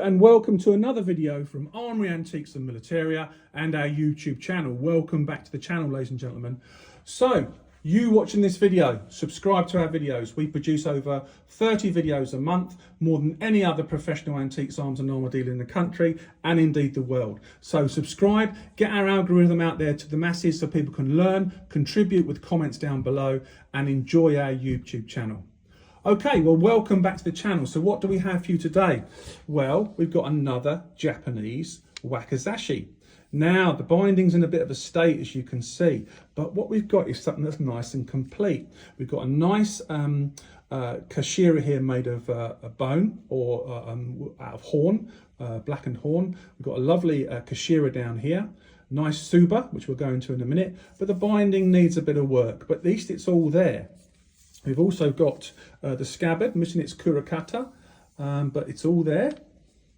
and welcome to another video from Armoury Antiques and Militaria and our YouTube channel. Welcome back to the channel, ladies and gentlemen. So, you watching this video, subscribe to our videos. We produce over 30 videos a month, more than any other professional antiques, arms and armour dealer in the country and indeed the world. So subscribe, get our algorithm out there to the masses so people can learn, contribute with comments down below and enjoy our YouTube channel. Okay, well, welcome back to the channel. So what do we have for you today? Well, we've got another Japanese Wakizashi. Now, the binding's in a bit of a state, as you can see, but what we've got is something that's nice and complete. We've got a nice kashira here made of a bone or out of horn, blackened horn. We've got a lovely kashira down here. Nice suba, which we'll go into in a minute, but the binding needs a bit of work, but at least it's all there. We've also got the scabbard, missing its kurakata, but it's all there,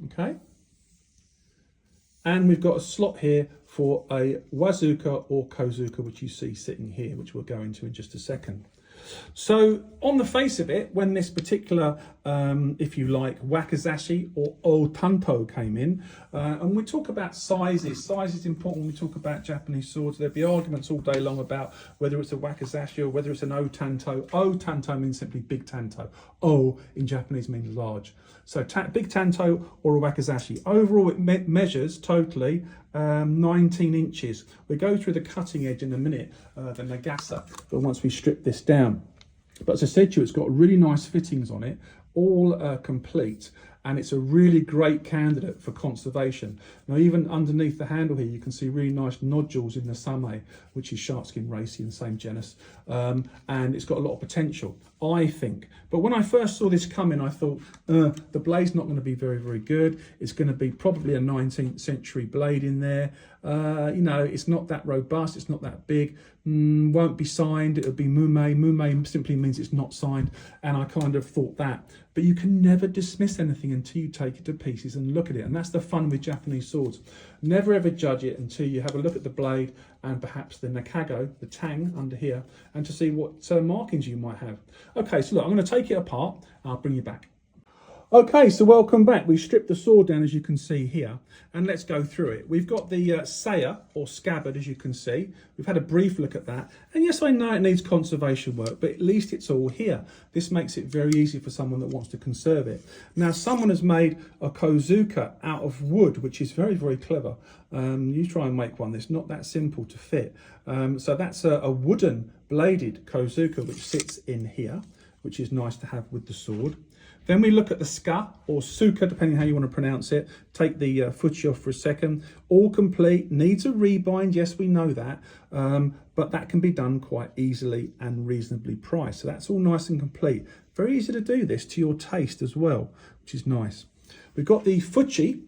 okay? And we've got a slot here for a wazuka or kozuka, which you see sitting here, which we'll go into in just a second. So on the face of it, when this particular, if you like, wakizashi or o-tanto came in, and we talk about sizes. Size is important when we talk about Japanese swords. There'll be arguments all day long about whether it's a wakizashi or whether it's an o-tanto. O-tanto means simply big tanto. O in Japanese means large. So big tanto or a wakizashi. Overall, it measures totally 19 inches. We go through the cutting edge in a minute, the nagasa, but once we strip this down. But as I said to you, it's got really nice fittings on it, all complete, and it's a really great candidate for conservation. Now, even underneath the handle here, you can see really nice nodules in the same, which is sharkskin racy in the same genus, and it's got a lot of potential, I think. But when I first saw this come in, I thought, the blade's not going to be very, very good. It's going to be probably a 19th century blade in there. You know, it's not that robust, it's not that big, won't be signed, it'll be mume. Mume simply means it's not signed, and I kind of thought that. But you can never dismiss anything until you take it to pieces and look at it, and that's the fun with Japanese swords. Never ever judge it until you have a look at the blade and perhaps the nakago, the tang under here, and to see what markings you might have. Okay, so look, I'm going to take it apart and I'll bring you back. Okay, so welcome back. We stripped the sword down, as you can see here, and let's go through it. We've got the saya, or scabbard, as you can see. We've had a brief look at that. And yes, I know it needs conservation work, but at least it's all here. This makes it very easy for someone that wants to conserve it. Now, someone has made a kozuka out of wood, which is very, very clever. You try and make one, it's not that simple to fit. So that's a wooden bladed kozuka, which sits in here, which is nice to have with the sword. Then we look at the ska or suka, depending how you want to pronounce it. Take the fuchi off for a second. All complete, needs a rebind, yes, we know that. But that can be done quite easily and reasonably priced. So that's all nice and complete. Very easy to do this to your taste as well, which is nice. We've got the fuchi,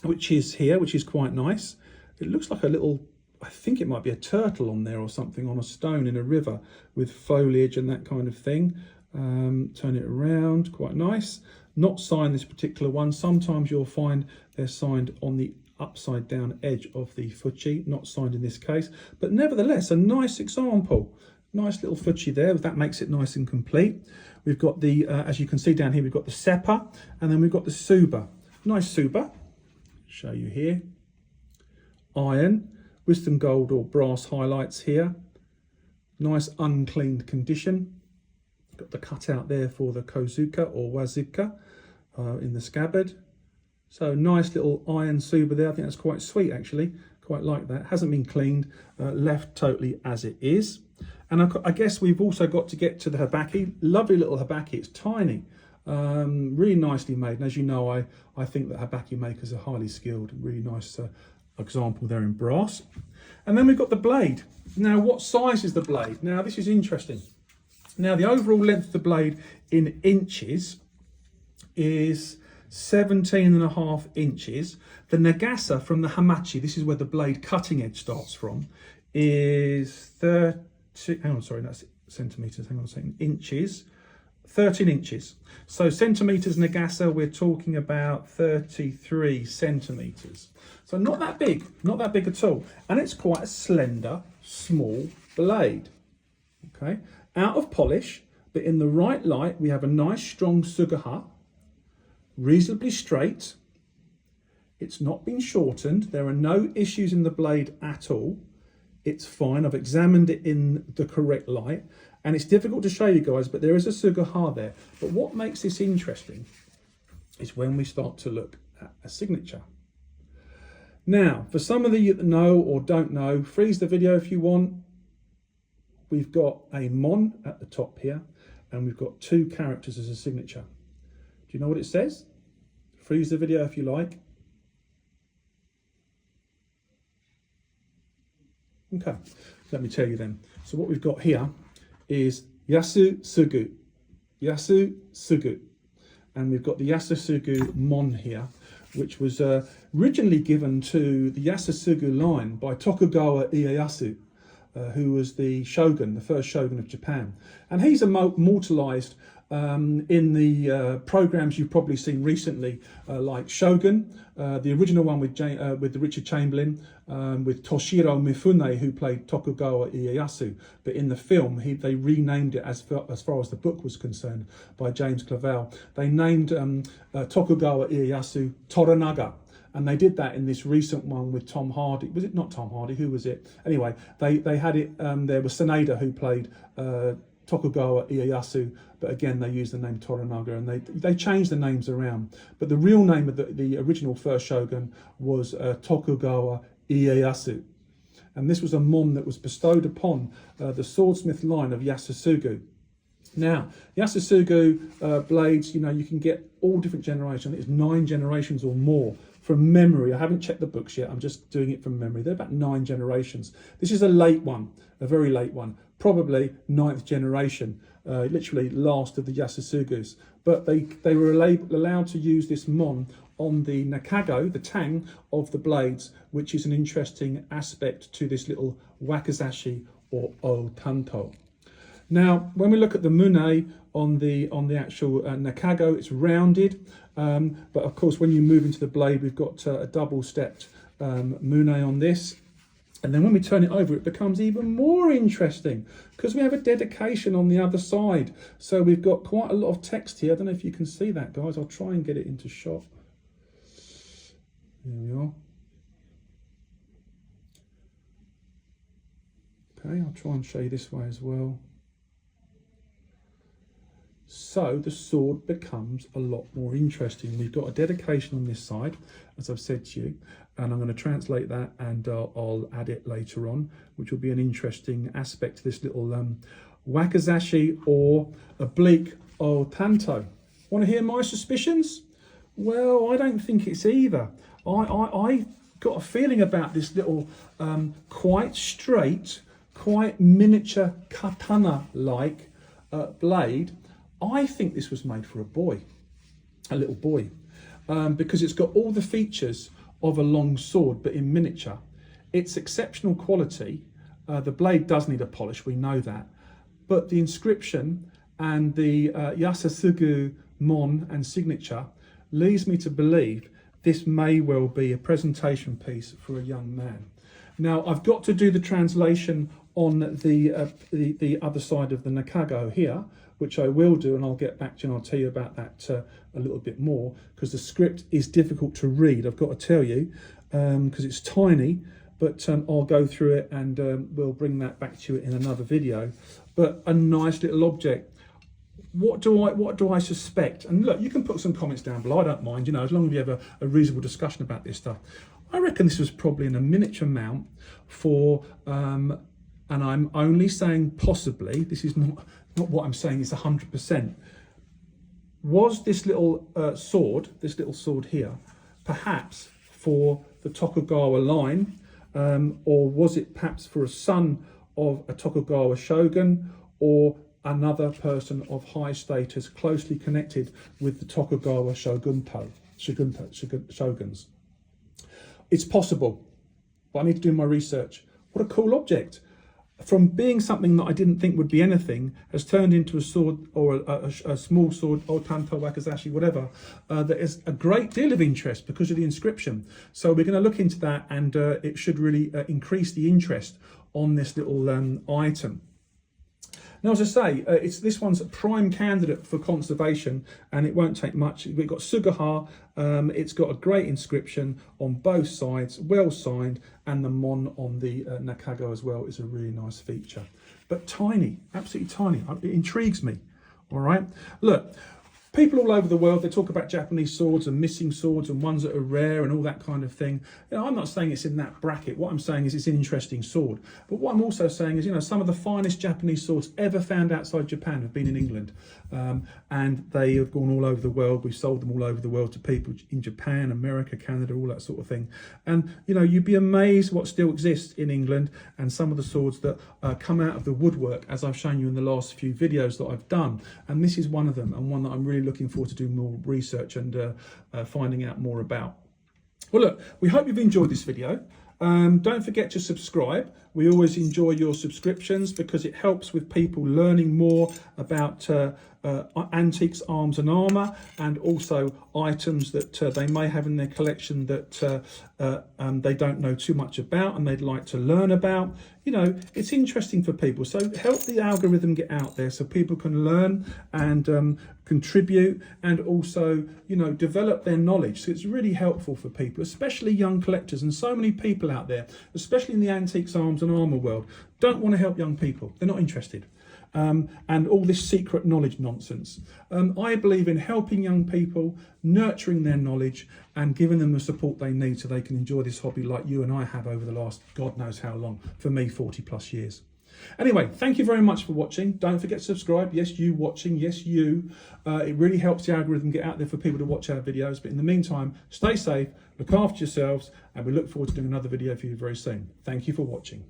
which is here, which is quite nice. It looks like a little, I think it might be a turtle on there or something on a stone in a river with foliage and that kind of thing. Turn it around, quite nice. Not signed, this particular one. Sometimes you'll find they're signed on the upside down edge of the fuchi, not signed in this case, but nevertheless a nice example. Nice little fuchi there, that makes it nice and complete. We've got the, as you can see down here, we've got the seppa, and then we've got the suba. Nice suba, show you here. Iron, wisdom gold or brass highlights here. Nice uncleaned condition. Got the cutout there for the kozuka or wazuka in the scabbard. So nice little iron suba there. I think that's quite sweet actually. Quite like that. Hasn't been cleaned, left totally as it is. And I guess we've also got to get to the habaki. Lovely little habaki. It's tiny, really nicely made. And as you know, I think that habaki makers are highly skilled. Really nice example there in brass. And then we've got the blade. Now, what size is the blade? Now, this is interesting. Now, the overall length of the blade in inches is 17.5 inches. The nagasa from the hamachi, this is where the blade cutting edge starts from, is 30, hang on, sorry, that's centimetres, hang on a second, inches, 13 inches. So centimetres nagasa, we're talking about 33 centimetres. So not that big at all. And it's quite a slender, small blade, okay? Out of polish, but in the right light, we have a nice strong sugaha, reasonably straight, It's not been shortened. There are no issues in the blade at all. It's fine. I've examined it in the correct light, and it's difficult to show you guys, but there is a suguha there. But what makes this interesting is when we start to look at a signature. Now, for some of you that know or don't know, freeze the video if you want. We've got a mon at the top here, and we've got 2 characters as a signature. Do you know what it says? Freeze the video if you like. Okay, let me tell you then. So what we've got here is Yasutsugu, Yasutsugu, and we've got the Yasutsugu mon here, which was originally given to the Yasutsugu line by Tokugawa Ieyasu, who was the shogun, the first shogun of Japan. And he's immortalized in the programs you've probably seen recently, like Shogun, the original one with the Richard Chamberlain, with Toshiro Mifune, who played Tokugawa Ieyasu. But in the film, they renamed it as far as the book was concerned by James Clavell. They named Tokugawa Ieyasu Toranaga. And they did that in this recent one with Tom Hardy. Was it not Tom Hardy? Who was it? Anyway, they had it. There was Sanada who played Tokugawa Ieyasu, but again they used the name Toranaga, and they changed the names around. But the real name of the original first shogun was Tokugawa Ieyasu, and this was a mon that was bestowed upon the swordsmith line of Yasutsugu. Now, Yasutsugu blades, you know, you can get all different generations. I think it's 9 generations or more from memory. I haven't checked the books yet. I'm just doing it from memory. They're about 9 generations. This is a late one, a very late one, probably 9th generation, literally last of the Yasutsugus. But they were allowed to use this mon on the nakago, the tang of the blades, which is an interesting aspect to this little wakizashi or o tanto. Now, when we look at the mune on the actual nakago, it's rounded, but of course when you move into the blade, we've got a double-stepped mune on this. And then when we turn it over, it becomes even more interesting because we have a dedication on the other side. So we've got quite a lot of text here. I don't know if you can see that, guys. I'll try and get it into shot. There we are. Okay, I'll try and show you this way as well. So the sword becomes a lot more interesting. We've got a dedication on this side, as I've said to you, and I'm going to translate that, and I'll add it later on, which will be an interesting aspect to this little wakizashi or oblique o tanto. Want to hear my suspicions? Well, I don't think it's either. I got a feeling about this little quite straight, quite miniature katana-like blade. I think this was made for a boy, a little boy, because it's got all the features of a long sword, but in miniature. It's exceptional quality. The blade does need a polish, we know that. But the inscription and the Yasutsugu mon and signature leads me to believe this may well be a presentation piece for a young man. Now, I've got to do the translation on the other side of the nakago here, which I will do, and I'll get back to you and I'll tell you about that a little bit more, because the script is difficult to read, I've got to tell you, because it's tiny, but I'll go through it and we'll bring that back to you in another video. But a nice little object. What do I suspect? And look, you can put some comments down below, I don't mind, you know, as long as we have a reasonable discussion about this stuff. I reckon this was probably in a miniature mount for, and I'm only saying possibly, this is not what I'm saying is 100%. Was this little sword here, perhaps for the Tokugawa line, or was it perhaps for a son of a Tokugawa shogun, or another person of high status closely connected with the Tokugawa shoguns? It's possible, but I need to do my research. What a cool object. From being something that I didn't think would be anything, has turned into a sword, or a small sword, o tanto, wakizashi, whatever, that is a great deal of interest because of the inscription. So we're going to look into that, and it should really increase the interest on this little item. Now, as I say, this one's a prime candidate for conservation, and it won't take much. We've got Sugaha. It's got a great inscription on both sides, well signed, and the mon on the Nakago as well is a really nice feature. But tiny, absolutely tiny. It intrigues me. All right, look. People all over the world, they talk about Japanese swords and missing swords and ones that are rare and all that kind of thing. You know, I'm not saying it's in that bracket. What I'm saying is it's an interesting sword. But what I'm also saying is, you know, some of the finest Japanese swords ever found outside Japan have been in England. And they have gone all over the world. We've sold them all over the world to people in Japan, America, Canada, all that sort of thing. And, you know, you'd be amazed what still exists in England and some of the swords that come out of the woodwork, as I've shown you in the last few videos that I've done. And this is one of them, and one that I'm really looking forward to do more research and finding out more about. Well, look, we hope you've enjoyed this video. Don't forget to subscribe. We always enjoy your subscriptions because it helps with people learning more about antiques, arms and armour, and also items that they may have in their collection that they don't know too much about and they'd like to learn about. You know, it's interesting for people. So help the algorithm get out there so people can learn and contribute and also, you know, develop their knowledge. So it's really helpful for people, especially young collectors, and so many people out there, especially in the antiques, arms and armour world, don't want to help young people. They're not interested. And all this secret knowledge nonsense. I believe in helping young people, nurturing their knowledge and giving them the support they need so they can enjoy this hobby like you and I have over the last God knows how long, for me 40 plus years. Anyway, thank you very much for watching. Don't forget to subscribe. Yes, you watching. Yes, you. It really helps the algorithm get out there for people to watch our videos. But in the meantime, stay safe, look after yourselves, and we look forward to doing another video for you very soon. Thank you for watching.